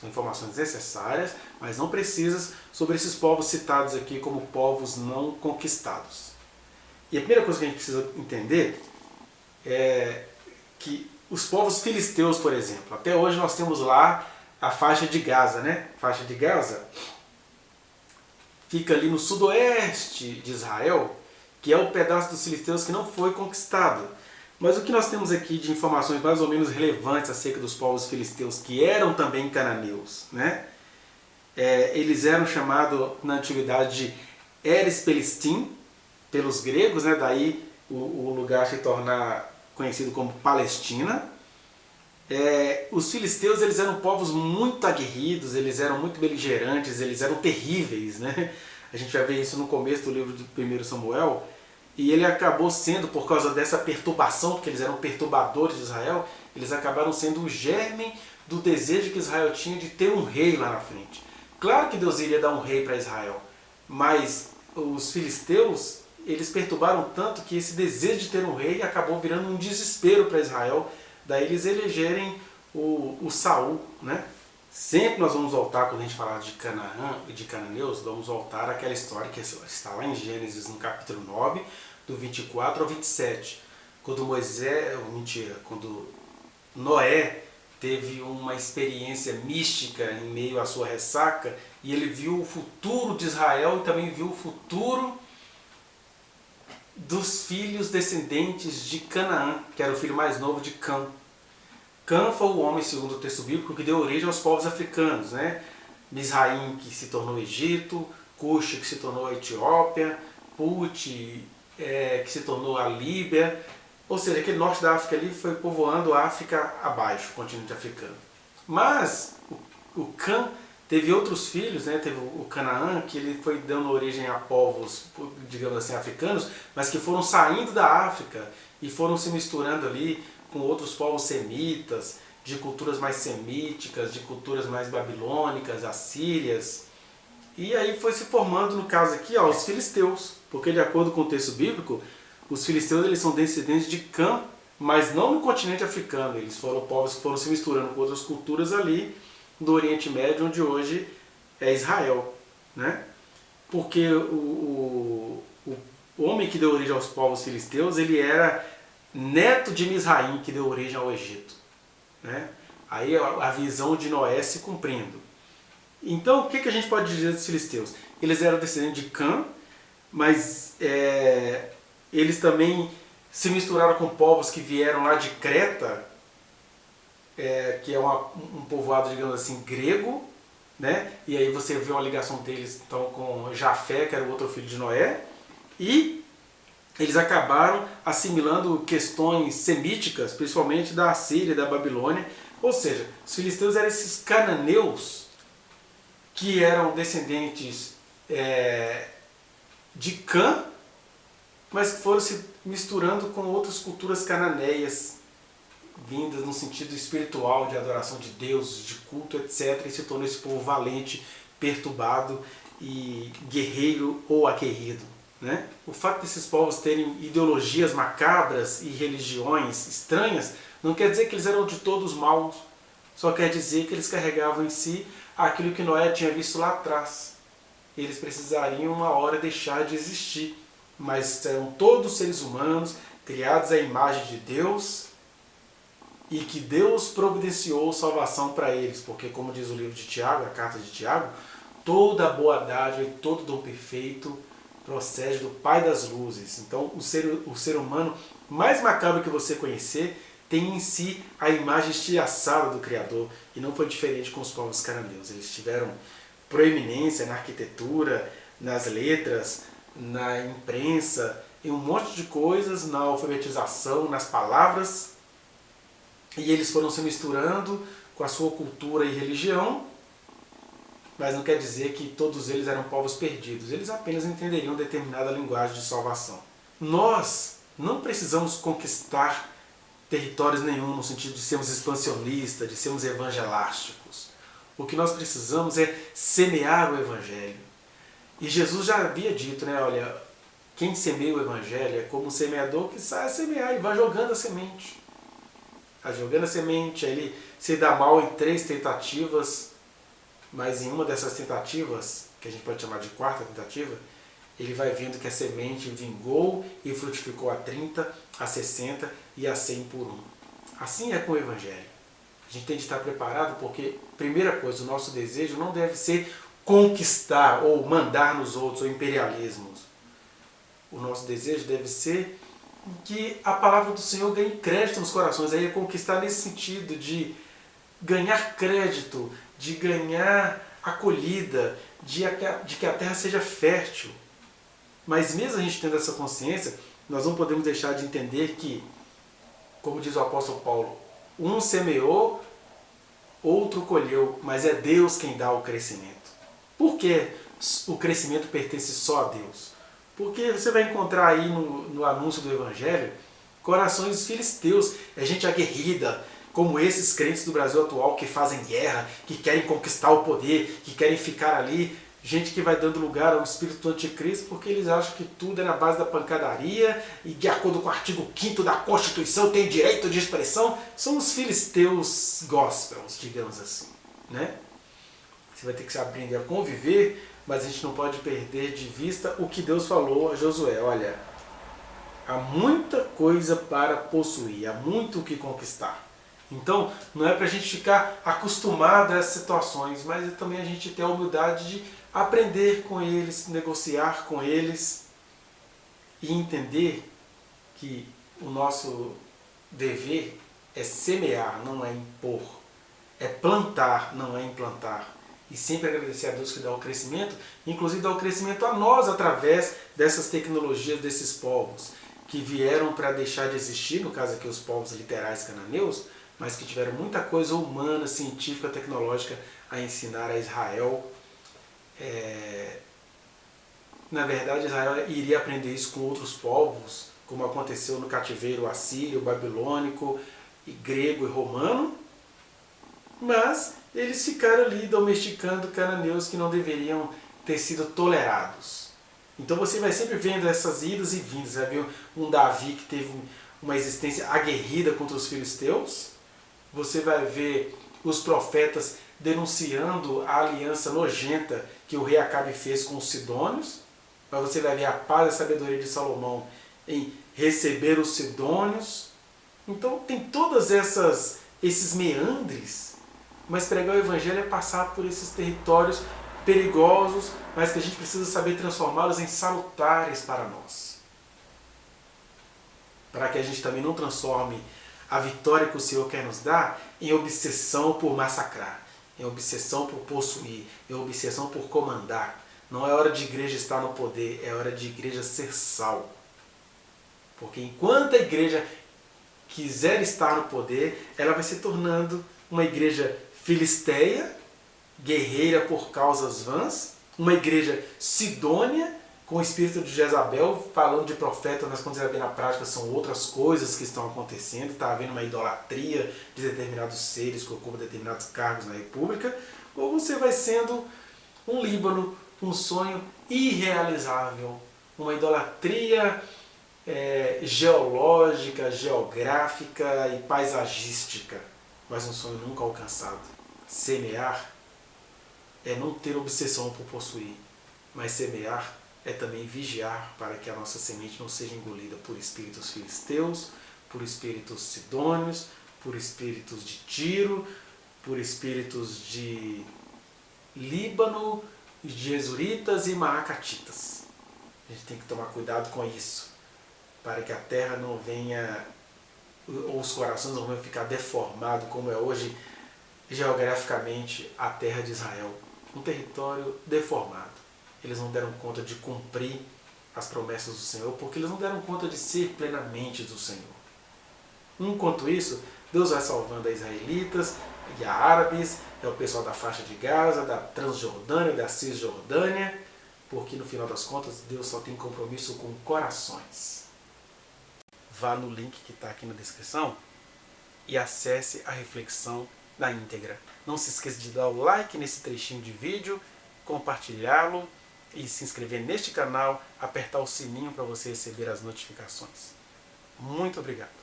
São informações necessárias, mas não precisas, sobre esses povos citados aqui como povos não conquistados. E a primeira coisa que a gente precisa entender é que os povos filisteus, por exemplo, até hoje nós temos lá a faixa de Gaza, né? A faixa de Gaza fica ali no sudoeste de Israel, que é o pedaço dos filisteus que não foi conquistado. Mas o que nós temos aqui de informações mais ou menos relevantes acerca dos povos filisteus, que eram também cananeus, né? Eles eram chamados na antiguidade de Eres Pelistim, pelos gregos, né? Daí o lugar se tornar conhecido como Palestina. Os filisteus, eles eram povos muito aguerridos, eles eram muito beligerantes, eles eram terríveis, né? A gente vai ver isso no começo do livro de 1 Samuel. E ele acabou sendo, por causa dessa perturbação, porque eles eram perturbadores de Israel, eles acabaram sendo o germe do desejo que Israel tinha de ter um rei lá na frente. Claro que Deus iria dar um rei para Israel, mas os filisteus, eles perturbaram tanto que esse desejo de ter um rei acabou virando um desespero para Israel, daí eles elegerem o Saul, né? Sempre nós vamos voltar, quando a gente falar de Canaã e de cananeus, vamos voltar àquela história que está lá em Gênesis, no capítulo 9, do 24 ao 27. Quando quando Noé teve uma experiência mística em meio à sua ressaca, e ele viu o futuro de Israel e também viu o futuro dos filhos descendentes de Canaã, que era o filho mais novo de Cã. Cã foi o homem, segundo o texto bíblico, que deu origem aos povos africanos, né? Misraim, que se tornou o Egito, Cush, que se tornou a Etiópia, Put, que se tornou a Líbia. Ou seja, aquele norte da África ali foi povoando a África abaixo, o continente africano. Mas o Cã teve outros filhos, né? Teve o Canaã, que ele foi dando origem a povos, digamos assim, africanos, mas que foram saindo da África e foram se misturando ali com outros povos semitas, de culturas mais semíticas, de culturas mais babilônicas, assírias. E aí foi se formando, no caso aqui, os filisteus, porque de acordo com o texto bíblico, os filisteus, eles são descendentes de Cã, mas não no continente africano. Eles foram povos que foram se misturando com outras culturas ali do Oriente Médio, onde hoje é Israel, né? Porque o homem que deu origem aos povos filisteus, ele era neto de Misraim, que deu origem ao Egito, né? Aí a visão de Noé se cumprindo. Então, o que a gente pode dizer dos filisteus? Eles eram descendentes de Cã, mas eles também se misturaram com povos que vieram lá de Creta, que é um povoado, digamos assim, grego, né? E aí você vê uma ligação deles então, com Jafé, que era o outro filho de Noé, e eles acabaram assimilando questões semíticas, principalmente da Assíria e da Babilônia. Ou seja, os filisteus eram esses cananeus que eram descendentes de Cã, mas que foram se misturando com outras culturas cananeias, vindas no sentido espiritual, de adoração de Deus, de culto, etc. E se tornou esse povo valente, perturbado e guerreiro ou aguerrido, né? O fato desses povos terem ideologias macabras e religiões estranhas não quer dizer que eles eram de todos maus, só quer dizer que eles carregavam em si aquilo que Noé tinha visto lá atrás. Eles precisariam uma hora deixar de existir, mas eram todos seres humanos criados à imagem de Deus e que Deus providenciou salvação para eles, porque como diz o livro de Tiago, a carta de Tiago, toda boa dádiva e todo dom perfeito procede do Pai das luzes. Então o ser humano mais macabro que você conhecer tem em si a imagem estilhaçada do Criador, e não foi diferente com os povos cananeus. Eles tiveram proeminência na arquitetura, nas letras, na imprensa, em um monte de coisas, na alfabetização, nas palavras, e eles foram se misturando com a sua cultura e religião, mas não quer dizer que todos eles eram povos perdidos. Eles apenas entenderiam determinada linguagem de salvação. Nós não precisamos conquistar territórios nenhum no sentido de sermos expansionistas, de sermos evangelásticos. O que nós precisamos é semear o Evangelho. E Jesus já havia dito, né, olha, quem semeia o Evangelho é como um semeador que sai a semear e vai jogando a semente. Vai jogando a semente, aí ele se dá mal em 3 tentativas, Mas em uma dessas tentativas, que a gente pode chamar de quarta tentativa, ele vai vendo que a semente vingou e frutificou a 30, a 60 e a 100 por um. Assim é com o Evangelho. A gente tem de estar preparado porque, primeira coisa, o nosso desejo não deve ser conquistar ou mandar nos outros, ou imperialismo. O nosso desejo deve ser que a palavra do Senhor ganhe crédito nos corações. Aí é conquistar nesse sentido de ganhar crédito, de ganhar acolhida, de que a terra seja fértil. Mas mesmo a gente tendo essa consciência, nós não podemos deixar de entender que, como diz o apóstolo Paulo, um semeou, outro colheu, mas é Deus quem dá o crescimento. Por que o crescimento pertence só a Deus? Porque você vai encontrar aí no anúncio do Evangelho corações filisteus, é gente aguerrida, como esses crentes do Brasil atual que fazem guerra, que querem conquistar o poder, que querem ficar ali, gente que vai dando lugar ao espírito do anticristo porque eles acham que tudo é na base da pancadaria e de acordo com o artigo 5º da Constituição tem direito de expressão. São os filisteus gospels, digamos assim, né? Você vai ter que aprender a conviver, mas a gente não pode perder de vista o que Deus falou a Josué. Olha, há muita coisa para possuir, há muito o que conquistar. Então, não é para a gente ficar acostumado a essas situações, mas é também a gente ter a humildade de aprender com eles, negociar com eles e entender que o nosso dever é semear, não é impor. É plantar, não é implantar. E sempre agradecer a Deus que dá o crescimento, inclusive dá o crescimento a nós através dessas tecnologias desses povos que vieram para deixar de existir, no caso aqui os povos literais cananeus, mas que tiveram muita coisa humana, científica, tecnológica a ensinar a Israel. Na verdade, Israel iria aprender isso com outros povos, como aconteceu no cativeiro assírio, babilônico, e grego e romano, mas eles ficaram ali domesticando cananeus que não deveriam ter sido tolerados. Então você vai sempre vendo essas idas e vindas. Você vai ver um Davi que teve uma existência aguerrida contra os filisteus. Você vai ver os profetas denunciando a aliança nojenta que o rei Acabe fez com os sidônios. Mas você vai ver a paz e a sabedoria de Salomão em receber os sidônios. Então tem todas esses meandres. Mas pregar o Evangelho é passar por esses territórios perigosos, mas que a gente precisa saber transformá-los em salutares para nós. Para que a gente também não transforme a vitória que o Senhor quer nos dar em obsessão por massacrar, em obsessão por possuir, em obsessão por comandar. Não é hora de igreja estar no poder, é hora de igreja ser sal. Porque enquanto a igreja quiser estar no poder, ela vai se tornando uma igreja filisteia, guerreira por causas vãs, uma igreja sidônia, com o espírito de Jezabel, falando de profeta, mas quando você vai ver na prática são outras coisas que estão acontecendo, está havendo uma idolatria de determinados seres que ocupam determinados cargos na república, ou você vai sendo um Líbano, um sonho irrealizável, uma idolatria geológica, geográfica e paisagística, mas um sonho nunca alcançado. Semear é não ter obsessão por possuir, mas semear é também vigiar para que a nossa semente não seja engolida por espíritos filisteus, por espíritos sidônios, por espíritos de Tiro, por espíritos de Líbano, de Jesuritas e Maacatitas. A gente tem que tomar cuidado com isso, para que a terra não venha, ou os corações não venham ficar deformados, como é hoje geograficamente a terra de Israel. Um território deformado. Eles não deram conta de cumprir as promessas do Senhor, porque eles não deram conta de ser plenamente do Senhor. Enquanto isso, Deus vai salvando a israelitas e a árabes, é o pessoal da faixa de Gaza, da Transjordânia, da Cisjordânia, porque no final das contas Deus só tem compromisso com corações. Vá no link que está aqui na descrição e acesse a reflexão na íntegra. Não se esqueça de dar o like nesse trechinho de vídeo, compartilhá-lo e se inscrever neste canal, apertar o sininho para você receber as notificações. Muito obrigado.